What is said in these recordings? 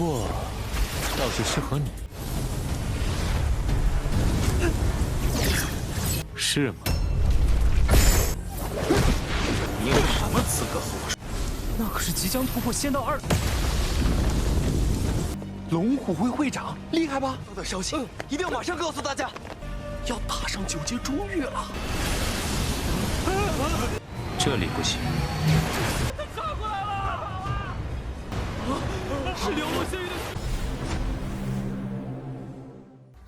过倒是适合你，是吗？你有什么资格和我说？那可是即将突破仙道2。龙虎会会长厉害吧？收到消息，一定要马上告诉大家，要打上9阶中域了。这里不行。杀过来了！是流落仙域的。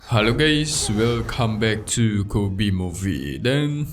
Halo guys, welcome back to Kobe Movie. Dan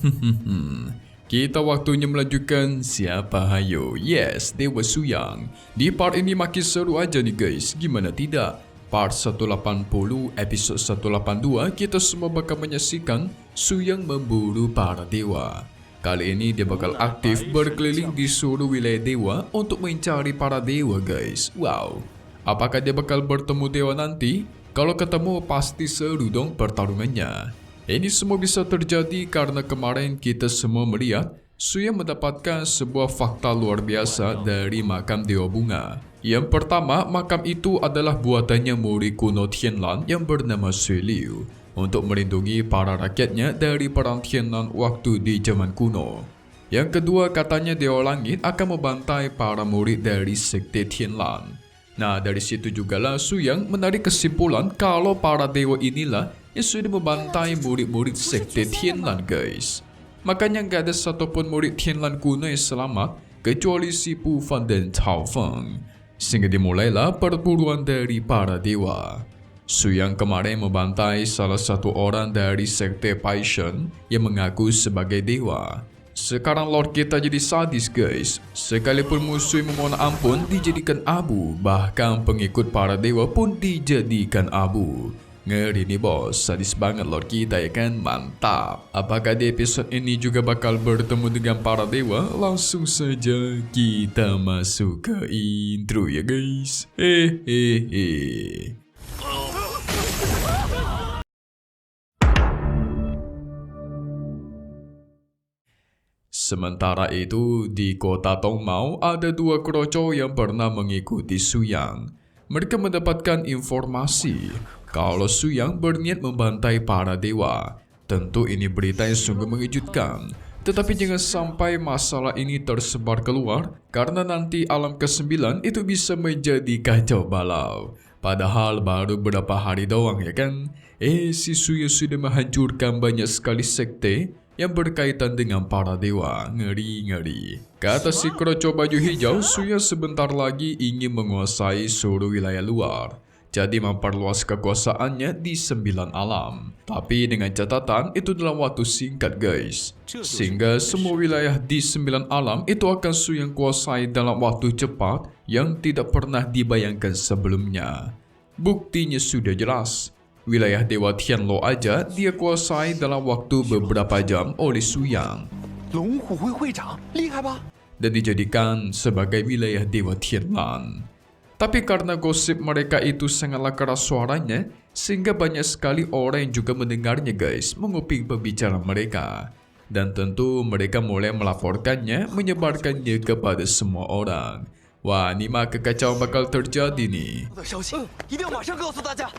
kita waktunya melanjutkan Siapa Hayo. Yes, Dewa Suyang. Di part ini makin seru aja nih guys, gimana tidak? Part 180, episode 182, kita semua bakal menyaksikan Suyang memburu para dewa. Kali ini dia bakal aktif berkeliling di seluruh wilayah dewa untuk mencari para dewa guys. Wow, apakah dia bakal bertemu dewa nanti? Kalau ketemu pasti seru dong pertarungannya. Ini semua bisa terjadi karena kemarin kita semua melihat Suyang mendapatkan sebuah fakta luar biasa dari makam Dewa Bunga. Yang pertama, makam itu adalah buatannya murid kuno Tianlan yang bernama Sui Liu untuk melindungi para rakyatnya dari perang Tianlan waktu di zaman kuno. Yang kedua, katanya Dewa Langit akan membantai para murid dari sekte Tianlan. Nah, dari situ jugalah Suyang menarik kesimpulan kalau para dewa inilah yang sudah membantai murid-murid sekte Tianlan guys. Makanya nggak ada satupun murid Tianlan kuno yang selamat kecuali si Pu Fan dan Cao Feng. Sehingga dimulailah perburuan dari para dewa. Suyang kemarin membantai salah satu orang dari sekte Paishen yang mengaku sebagai dewa. Sekarang Lord kita jadi sadis guys. Sekalipun musuh memohon ampun dijadikan abu, bahkan pengikut para dewa pun dijadikan abu. Ngeri nih bos, sadis banget Lord kita ya kan, mantap. Apakah di episode ini juga bakal bertemu dengan para dewa? Langsung saja kita masuk ke intro ya guys. Sementara itu, di kota Tongmao ada dua kroco yang pernah mengikuti Suyang. Mereka mendapatkan informasi kalau Suyang berniat membantai para dewa. Tentu ini berita yang sungguh mengejutkan. Tetapi jangan sampai masalah ini tersebar keluar, karena nanti alam ke-9 itu bisa menjadi kacau balau. Padahal baru beberapa hari doang ya kan? Si Suyang sudah menghancurkan banyak sekali sekte yang berkaitan dengan para dewa. Ngeri-ngeri. Kata si kroco baju hijau, Suyang sebentar lagi ingin menguasai seluruh wilayah luar. Jadi memperluas kekuasaannya di 9 alam. Tapi dengan catatan itu dalam waktu singkat guys. Sehingga semua wilayah di 9 alam itu akan Suyang kuasai dalam waktu cepat yang tidak pernah dibayangkan sebelumnya. Buktinya sudah jelas. Wilayah Dewa Tianluo aja dia kuasai dalam waktu beberapa jam oleh Suyang. Long Hu Hui会长厉害吧？ Dan dijadikan sebagai wilayah Dewa Tianlan. Tapi karena gosip mereka itu sangatlah keras suaranya, sehingga banyak sekali orang yang juga mendengarnya guys, menguping pembicaraan mereka. Dan tentu mereka mulai melaporkannya, menyebarkannya kepada semua orang. Wah, ini mah kekacauan bakal terjadi nih. 收到消息，一定要马上告诉大家，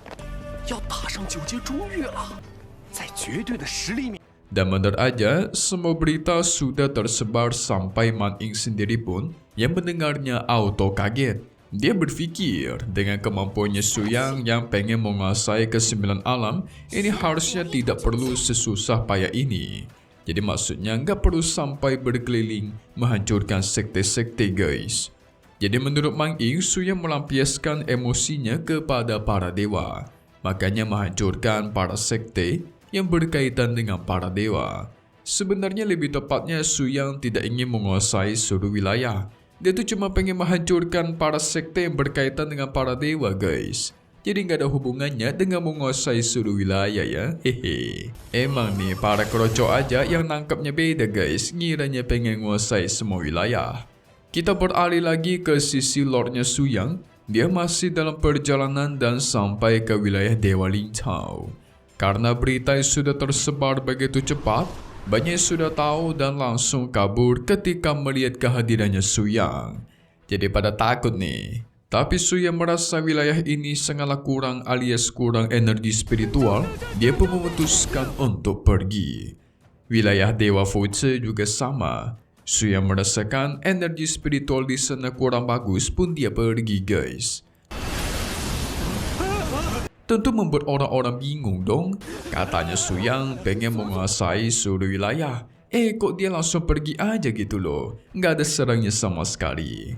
要打上9阶中域了，在绝对的实力面。 Dan benar aja, semua berita sudah tersebar sampai Man Ying sendiri pun yang mendengarnya auto kaget. Dia berpikir dengan kemampuannya Suyang yang pengen menguasai ke-9 alam, ini harusnya tidak perlu sesusah payah ini. Jadi maksudnya nggak perlu sampai berkeliling menghancurkan sekte-sekte guys. Jadi menurut Man Ying, Suyang melampiaskan emosinya kepada para dewa. Makanya menghancurkan para sekte yang berkaitan dengan para dewa. Sebenarnya lebih tepatnya Suyang tidak ingin menguasai seluruh wilayah. Dia tuh cuma pengen menghancurkan para sekte yang berkaitan dengan para dewa guys. Jadi nggak ada hubungannya dengan menguasai seluruh wilayah ya. Hehe. Emang nih para kroco aja yang nangkapnya beda guys. Ngiranya pengen menguasai semua wilayah. Kita beralih lagi ke sisi lordnya Suyang. Dia masih dalam perjalanan dan sampai ke wilayah Dewa Lingcao. Karena berita yang sudah tersebar begitu cepat, banyak yang sudah tahu dan langsung kabur ketika melihat kehadirannya Suyang. Jadi pada takut nih. Tapi Suyang merasa wilayah ini sangatlah kurang alias kurang energi spiritual, dia pun memutuskan untuk pergi. Wilayah Dewa Fuzi juga sama. Suyang merasakan energi spiritual di sana kurang bagus pun dia pergi guys. Tentu membuat orang-orang bingung dong. Katanya Suyang pengen menguasai seluruh wilayah. Kok dia langsung pergi aja gitu loh. Nggak ada serangnya sama sekali.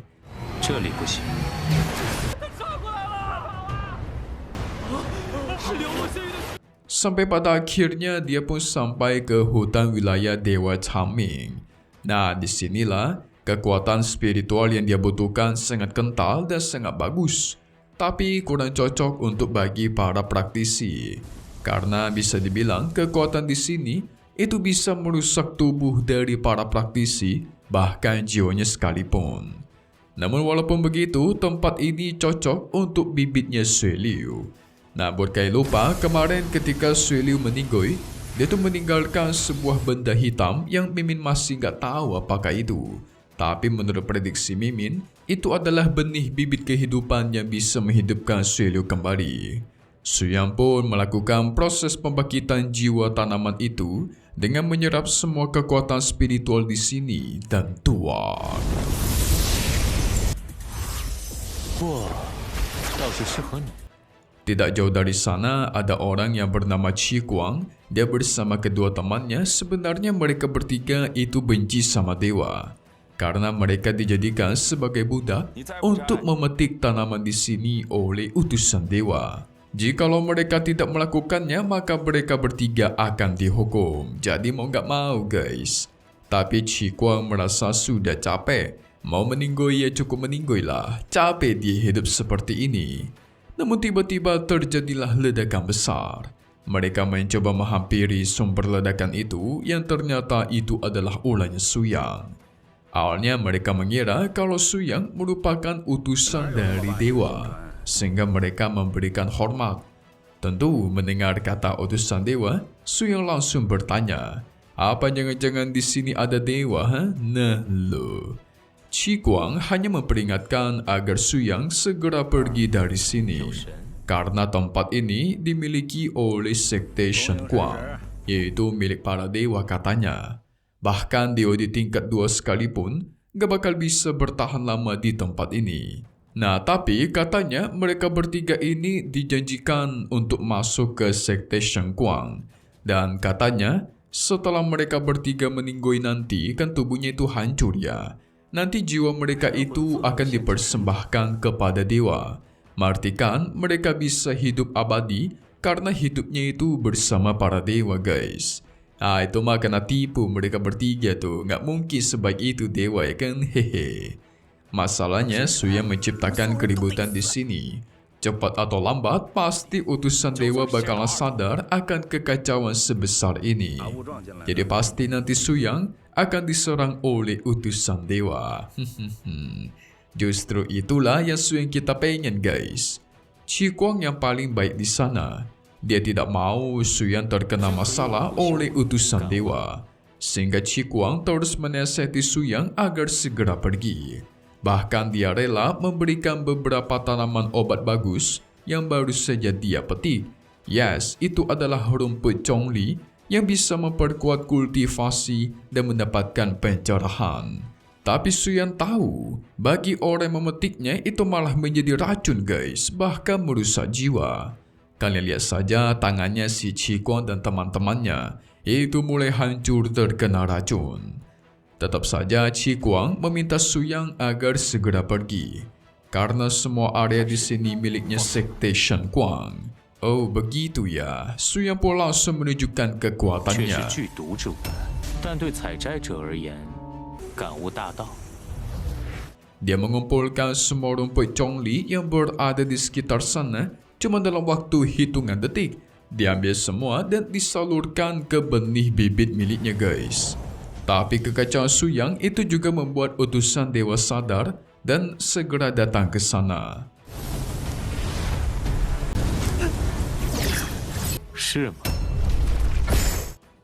Sampai pada akhirnya dia pun sampai ke hutan wilayah Dewa Chaming. Nah, disinilah kekuatan spiritual yang dia butuhkan sangat kental dan sangat bagus. Tapi kurang cocok untuk bagi para praktisi. Karena bisa dibilang kekuatan di sini itu bisa merusak tubuh dari para praktisi, bahkan jiwanya sekalipun. Namun walaupun begitu, tempat ini cocok untuk bibitnya Xue Liu. Nah, buat kalian lupa, kemarin ketika Xue Liu meninggoy, dia tuh meninggalkan sebuah benda hitam yang Mimin masih nggak tahu apakah itu. Tapi menurut prediksi Mimin, itu adalah benih bibit kehidupan yang bisa menghidupkan Xue Liu kembali. Suyang pun melakukan proses pembangkitan jiwa tanaman itu dengan menyerap semua kekuatan spiritual di sini dan tuan. Tidak jauh dari sana ada orang yang bernama Qi Guang. Dia bersama kedua temannya. Sebenarnya mereka bertiga itu benci sama dewa. Karena mereka dijadikan sebagai budak untuk memetik tanaman di sini oleh utusan dewa. Jikalau mereka tidak melakukannya, maka mereka bertiga akan dihukum. Jadi mau gak mau guys. Tapi Qi Guang merasa sudah capek. Mau meninggoy ya cukup meninggoy lah. Capek dia hidup seperti ini. Namun tiba-tiba terjadilah ledakan besar. Mereka mencoba menghampiri sumber ledakan itu yang ternyata itu adalah ulahnya Suyang. Awalnya mereka mengira kalau Suyang merupakan utusan dari dewa, sehingga mereka memberikan hormat. Tentu mendengar kata utusan dewa, Suyang langsung bertanya, apa jangan-jangan di sini ada dewa? Nah lo. Qi Guang hanya memperingatkan agar Suyang segera pergi dari sini. Karena tempat ini dimiliki oleh Sekte Shen Guang, yaitu milik para dewa katanya. Bahkan dewa di tingkat 2 sekalipun gak bakal bisa bertahan lama di tempat ini. Nah, tapi katanya mereka bertiga ini dijanjikan untuk masuk ke Sekte Shen Guang. Dan katanya setelah mereka bertiga meninggoy nanti kan tubuhnya itu hancur ya. Nanti jiwa mereka itu akan dipersembahkan kepada dewa. Artikan mereka bisa hidup abadi karena hidupnya itu bersama para dewa guys. Itu mah kena tipu mereka bertiga tuh. Nggak mungkin sebaik itu dewa ya kan, hehe. Masalahnya Suyang menciptakan keributan di sini. Cepat atau lambat pasti utusan dewa bakalan sadar akan kekacauan sebesar ini. Jadi pasti nanti Suyang akan diserang oleh utusan dewa. Justru itulah yang Suyang kita pengen guys. Qi Guang yang paling baik di sana. Dia tidak mau Suyang terkena masalah oleh utusan dewa. Sehingga Qi Guang terus menasihati Suyang agar segera pergi. Bahkan dia rela memberikan beberapa tanaman obat bagus yang baru saja dia petik. Yes, itu adalah rumput Zhongli yang bisa memperkuat kultivasi dan mendapatkan pencerahan. Tapi Suyang tahu, bagi orang yang memetiknya itu malah menjadi racun guys, bahkan merusak jiwa. Kalian lihat saja tangannya si Qi Guang dan teman-temannya, itu mulai hancur terkena racun. Tetap saja Qi Guang meminta Suyang agar segera pergi, karena semua area di sini miliknya Sekte Shen Guang. Oh begitu ya, Suyang pun langsung menunjukkan kekuatannya. Dia mengumpulkan semua rumput Zhongli yang berada di sekitar sana cuma dalam waktu hitungan detik. Diambil semua dan disalurkan ke benih bibit miliknya guys. Tapi kekacauan Suyang itu juga membuat utusan dewa sadar dan segera datang ke sana.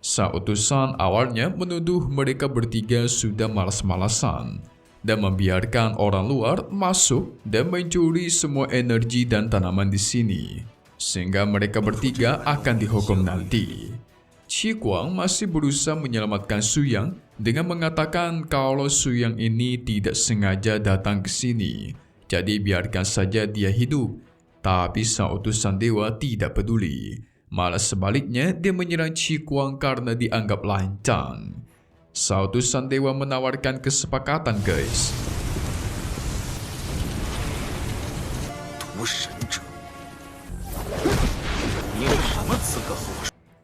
Sang utusan awalnya menuduh mereka bertiga sudah malas-malasan. dan membiarkan orang luar masuk dan mencuri semua energi dan tanaman di sini, sehingga mereka bertiga akan dihukum nanti. Qi Guang masih berusaha menyelamatkan Su Yang dengan mengatakan kalau Su Yang ini tidak sengaja datang ke sini, jadi biarkan saja dia hidup. Tapi sang utusan dewa tidak peduli. Malah sebaliknya, dia menyerang Qi Guang karena dianggap lancang. Sang utusan dewa menawarkan kesepakatan, guys.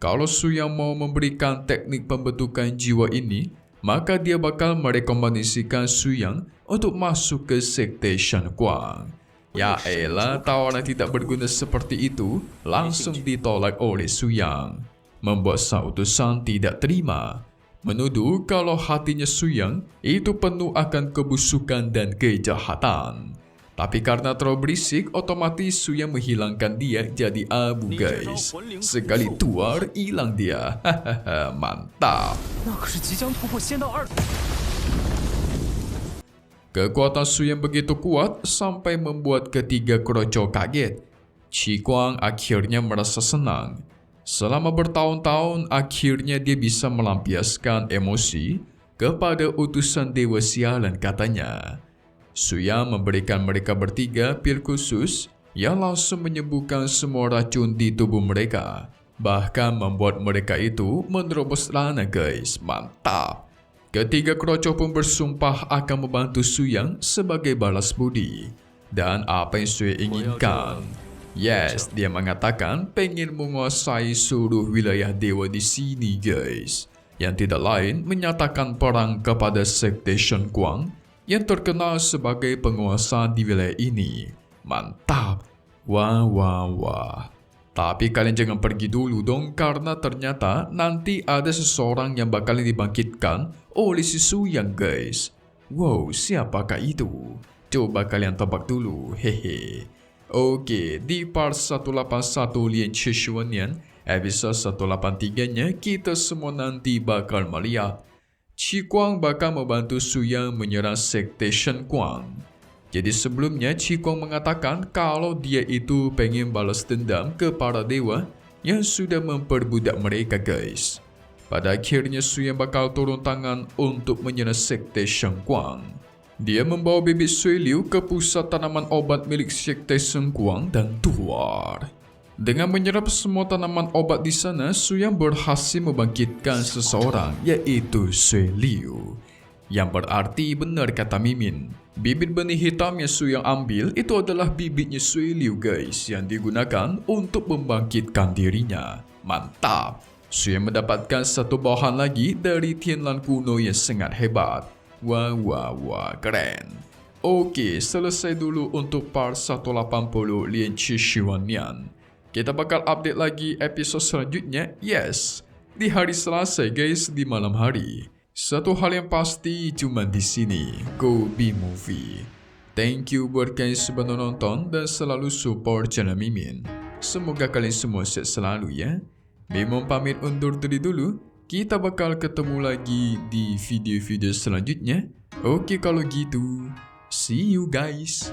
Kalau Su Yang mau memberikan teknik pembentukan jiwa ini, maka dia bakal merekomendasikan Su Yang untuk masuk ke Sekte Shen Guang. Ya elah, tawaran tidak berguna seperti itu langsung ditolak oleh Su Yang, membuat sang utusan tidak terima, menuduh kalau hatinya Su Yang itu penuh akan kebusukan dan kejahatan. Tapi karena terlalu berisik, otomatis Su Yang menghilangkan dia jadi abu, guys. Sekali tuar, hilang dia. Hahaha, mantap. Kekuatan Su Yang begitu kuat sampai membuat ketiga kroco kaget. Qi Guang akhirnya merasa senang. Selama bertahun-tahun, akhirnya dia bisa melampiaskan emosi kepada utusan Dewa Sialan, katanya. Su Yang memberikan mereka bertiga pil khusus yang langsung menyembuhkan semua racun di tubuh mereka. Bahkan membuat mereka itu menerobos lana, guys. Mantap. Ketiga kroco pun bersumpah akan membantu Su Yang sebagai balas budi. Dan apa yang Su Yang inginkan? Yes, dia mengatakan pengen menguasai seluruh wilayah dewa di sini, guys. Yang tidak lain menyatakan perang kepada Sekte Shen Guang yang terkenal sebagai penguasa di wilayah ini. Mantap. Wah, wah, wah. Tapi kalian jangan pergi dulu dong, karena ternyata nanti ada seseorang yang bakal dibangkitkan oleh si Su Yang, guys. Wow, siapakah itu? Coba kalian tebak dulu, hehe. Oke, di part 181 Lian Chishuanian, episode 183-nya kita semua nanti bakal melihat Qi Guang bakal membantu Su Yang menyerang Sekte Shen Guang. Jadi sebelumnya Qi Guang mengatakan kalau dia itu pengen balas dendam ke para dewa yang sudah memperbudak mereka, guys. Pada akhirnya Su Yang bakal turun tangan untuk menyerang Sekte Shen Guang. Dia membawa bibit Sui Liu ke pusat tanaman obat milik Sekte Shen Guang dan keluar. Dengan menyerap semua tanaman obat di sana, Su Yang berhasil membangkitkan seseorang, yaitu Sui Liu. Yang berarti benar kata Mimin, bibit benih hitam yang Su Yang ambil itu adalah bibitnya Sui Liu, guys, yang digunakan untuk membangkitkan dirinya. Mantap. Su Yang mendapatkan satu bawahan lagi dari Tianlan kuno yang sangat hebat. Wah, wah, wah, keren. Oke, selesai dulu untuk part 180 Lian Chishuanian. Kita bakal update lagi episode selanjutnya, yes, di hari Selasa, guys, di malam hari. Satu hal yang pasti cuma di sini, Kobe Movie. Thank you buat kalian sudah nonton dan selalu support channel Mimin. Semoga kalian semua sehat selalu ya. Mimin pamit undur diri dulu. Kita bakal ketemu lagi di video-video selanjutnya. Oke kalau gitu, see you guys.